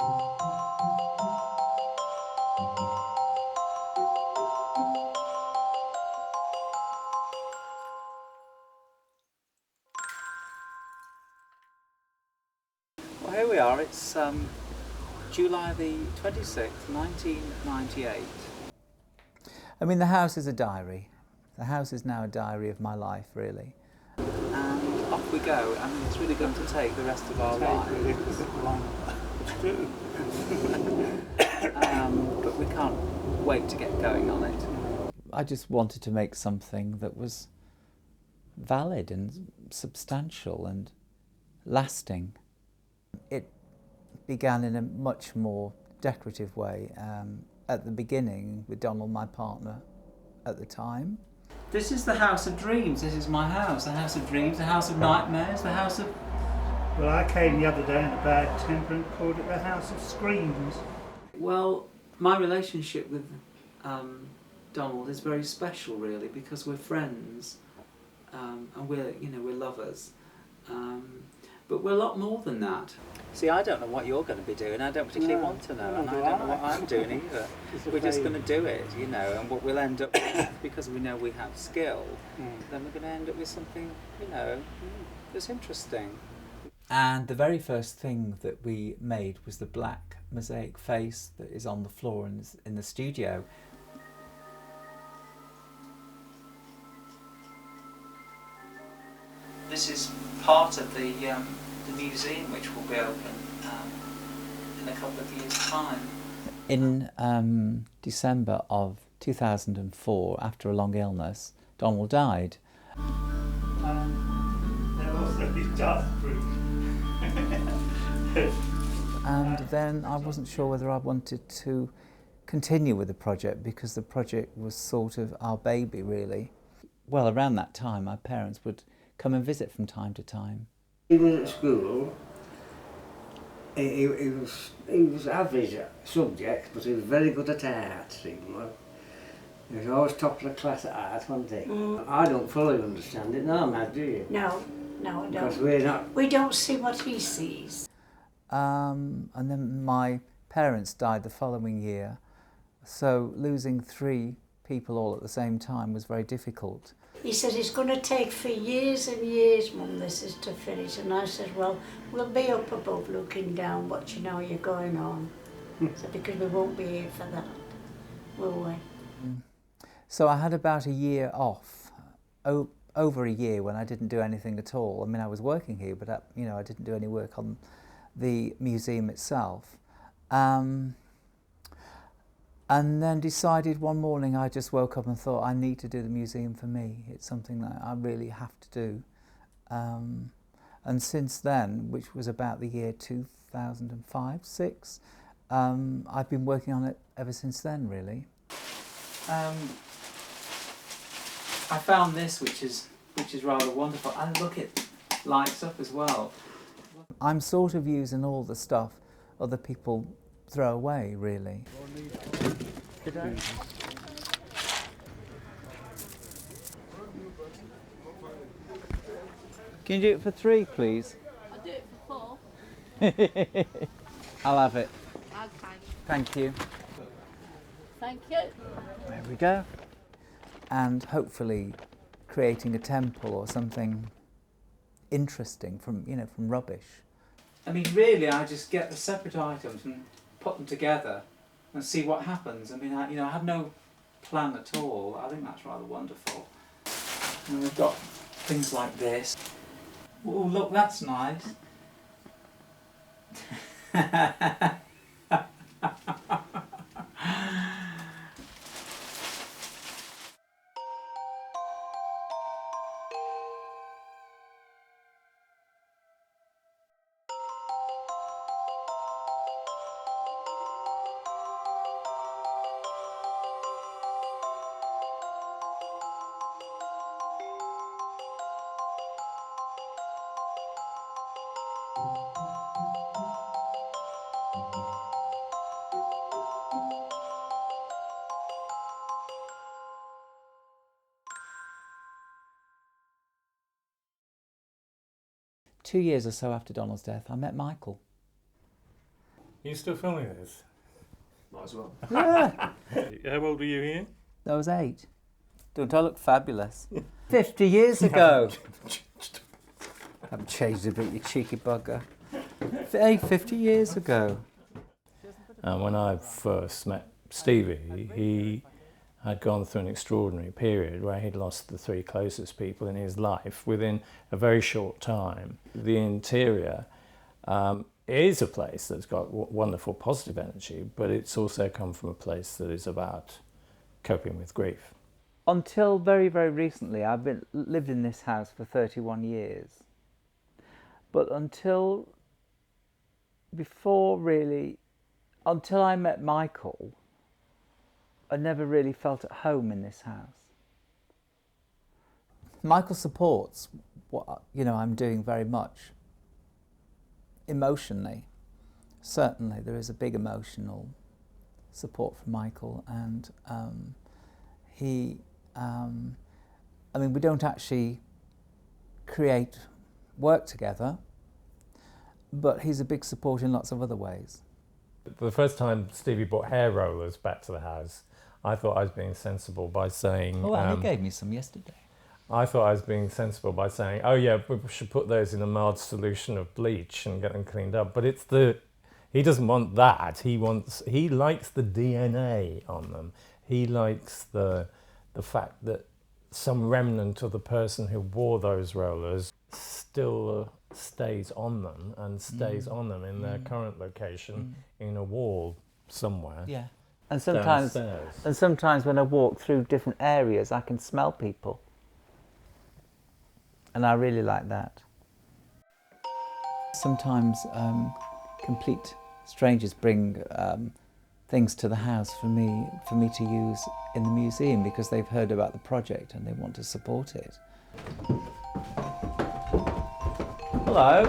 Well, here we are. It's July the 26th, 1998. I mean, the house is a diary. The house is now a diary of my life, really. And off we go. I mean, it's really going to take the rest of our lives. It's true. But we can't wait to get going on it. I just wanted to make something that was valid and substantial and lasting. It began in a much more decorative way at the beginning with Donald, my partner at the time. This is the house of dreams. This is my house. The house of dreams, the house of nightmares, the house of... Well, I came the other day in a bad temper and called it the house of screams. Well, my relationship with Donald is very special, really, because we're friends and we're lovers. But we're a lot more than that. See, I don't know what you're going to be doing. I don't particularly want to know, and I don't know what I'm doing either. We're just going to do it, and what we'll end up with, because we know we have skill, then we're going to end up with something, that's interesting. And the very first thing that we made was the black mosaic face that is on the floor in the studio. This is part of the museum, which will be open in a couple of years' time. In December of 2004, after a long illness, Donald died. There also is dustproof. And then I wasn't sure whether I wanted to continue with the project, because the project was sort of our baby, really. Well, around that time, my parents would come and visit from time to time. He was at school. He was average at subjects, but he was very good at art, Stephen was. He was always top of the class at art, wasn't he? I don't fully understand it, no, Mad, do you? No, I don't. Because we're not... We don't see what he sees. And then my parents died the following year, so losing 3 people all at the same time was very difficult. He said it's going to take for years and years, Mum, this is to finish. And I said, well, we'll be up above looking down, watching how you're going on. So because we won't be here for that, will we? So I had about a year off, over a year, when I didn't do anything at all. I mean, I was working here, but I didn't do any work on the museum itself. And then decided one morning, I just woke up and thought, I need to do the museum for me. It's something that I really have to do. And since then, which was about the year 2005-06, I've been working on it ever since then, really. I found this, which is rather wonderful, and look, it lights up as well. I'm sort of using all the stuff other people throw away, really. Can you do it for 3, please? I'll do it for 4. I'll have it. Okay. Thank you. Thank you. There we go. And hopefully creating a temple or something interesting from rubbish. I mean, really, I just get the separate items and put them together and see what happens. I mean, I have no plan at all. I think that's rather wonderful. And we've got things like this. Oh, look, that's nice. Two years or so after Donald's death, I met Michael. Are you still filming this? Might as well. Yeah, How old are you here? I was 8. Don't I look fabulous? 50 years ago. Haven't changed a bit, you cheeky bugger. 50 years ago. When I first met Stevie, he had gone through an extraordinary period where he'd lost the 3 closest people in his life within a very short time. The interior is a place that's got wonderful positive energy, but it's also come from a place that is about coping with grief. Until very, very recently, I've lived in this house for 31 years. But until I met Michael, I never really felt at home in this house. Michael supports what I'm doing very much. Emotionally, certainly there is a big emotional support from Michael, and we don't actually create work together, but he's a big support in lots of other ways. The first time Stevie brought hair rollers back to the house, I thought I was being sensible by saying... Oh, well, he gave me some yesterday. I thought I was being sensible by saying, oh yeah, we should put those in a mild solution of bleach and get them cleaned up. But he doesn't want that. He likes the DNA on them. He likes the fact that some remnant of the person who wore those rollers still stays on them and stays on them in their current location in a wall somewhere. Yeah. And sometimes downstairs. When I walk through different areas, I can smell people. And I really like that. Sometimes complete strangers bring things to the house for me to use in the museum because they've heard about the project and they want to support it. Hello.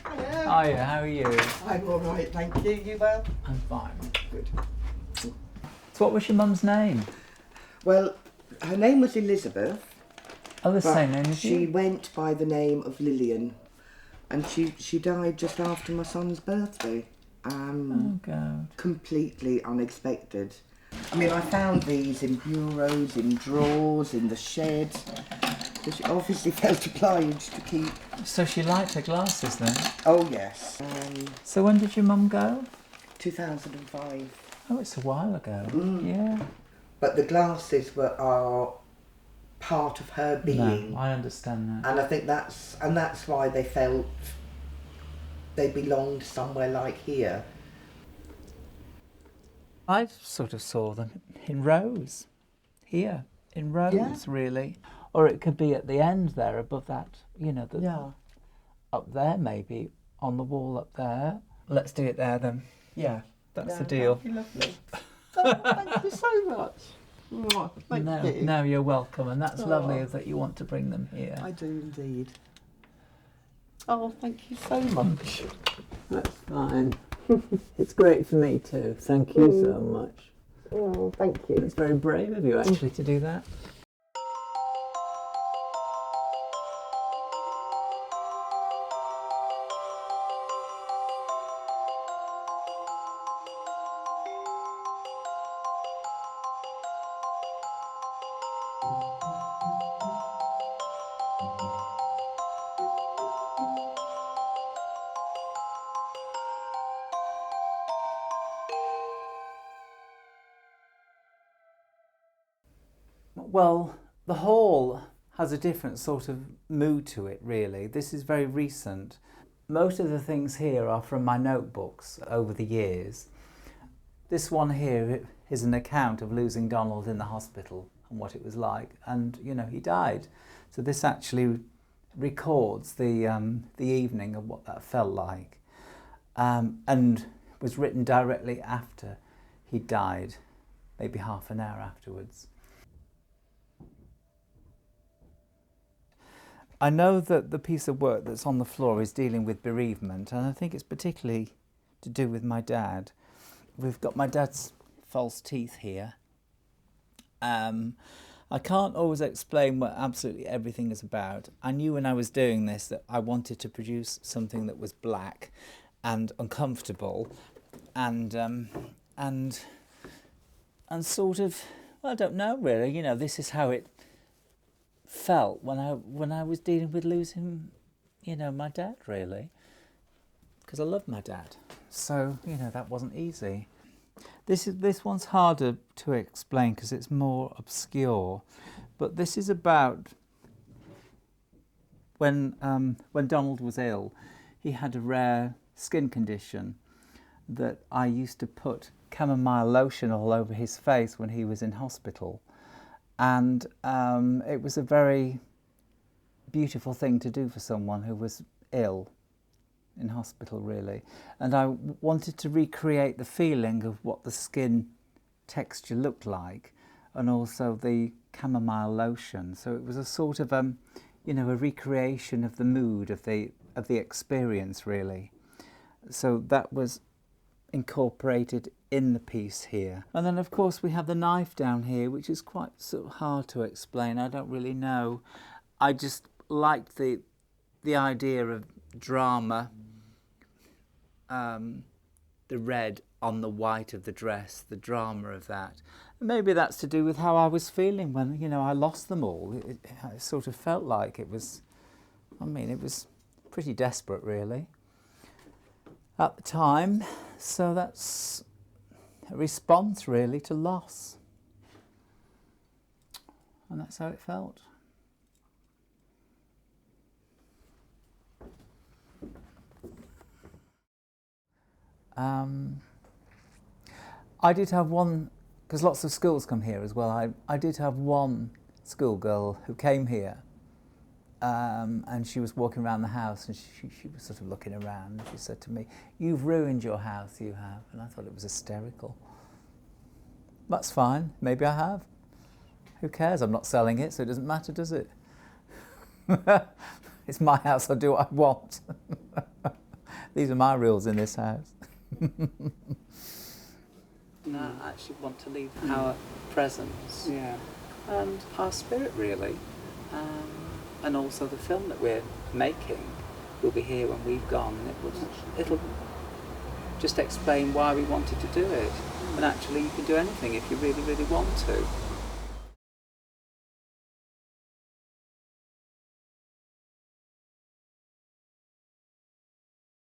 Hello. Hiya, how are you? I'm all right, thank you. You well? I'm fine. Good. So what was your mum's name? Well, her name was Elizabeth. Oh, the but same name as she you? went by the name of Lillian, and she died just after my son's birthday. Oh, God. Completely unexpected. I mean, I found these in bureaus, in drawers, in the shed. So she obviously felt obliged to keep. So she liked her glasses then? Oh yes. So when did your mum go? 2005. Oh, it's a while ago. Mm. Yeah. But the glasses are part of her being. No, I understand that. And I think that's why they felt they belonged somewhere like here. I sort of saw them in rows, here, in rows, really. Or it could be at the end there, above that, up there maybe, on the wall up there. Let's do it there then. Yeah, that's the deal. That'd be lovely. Thank you so much. Thank you. No, you're welcome, and that's lovely that you want to bring them here. I do indeed. Oh, thank you so much. That's fine. It's great for me too. Thank you so much. Oh, thank you. It's very brave of you actually to do that. Well, the hall has a different sort of mood to it, really. This is very recent. Most of the things here are from my notebooks over the years. This one here is an account of losing Donald in the hospital and what it was like. And, he died. So this actually records the evening of what that felt like. And was written directly after he died, maybe half an hour afterwards. I know that the piece of work that's on the floor is dealing with bereavement, and I think it's particularly to do with my dad. We've got my dad's false teeth here. I can't always explain what absolutely everything is about. I knew when I was doing this that I wanted to produce something that was black and uncomfortable, and sort of, well, I don't know really. You know, this is how it felt when I was dealing with losing, you know, my dad, really, because I loved my dad. So, you know, that wasn't easy. This one's harder to explain because it's more obscure, but this is about when Donald was ill. He had a rare skin condition that I used to put chamomile lotion all over his face when he was in hospital, and it was a very beautiful thing to do for someone who was ill in hospital, really. And I wanted to recreate the feeling of what the skin texture looked like, and also the chamomile lotion. So it was a sort of you know, a recreation of the mood of the experience, really. So that was incorporated in the piece here. And then of course we have the knife down here, which is quite sort of hard to explain. I don't really know. I just liked the idea of drama, the red on the white of the dress, the drama of that. And maybe that's to do with how I was feeling when, you know, I lost them all. It sort of felt like it was, I mean, it was pretty desperate, really, at the time. So that's a response, really, to loss. And that's how it felt. I did have one, because lots of schools come here as well. I did have one schoolgirl who came here, and she was walking around the house, and she was sort of looking around, and she said to me, "You've ruined your house, you have." And I thought it was hysterical. That's fine, maybe I have. Who cares? I'm not selling it, so it doesn't matter, does it? It's my house, I'll do what I want. These are my rules in this house. And I actually want to leave our presence, and our spirit, really, and also the film that we're making will be here when we've gone. It'll just explain why we wanted to do it. And actually, you can do anything if you really, really want to.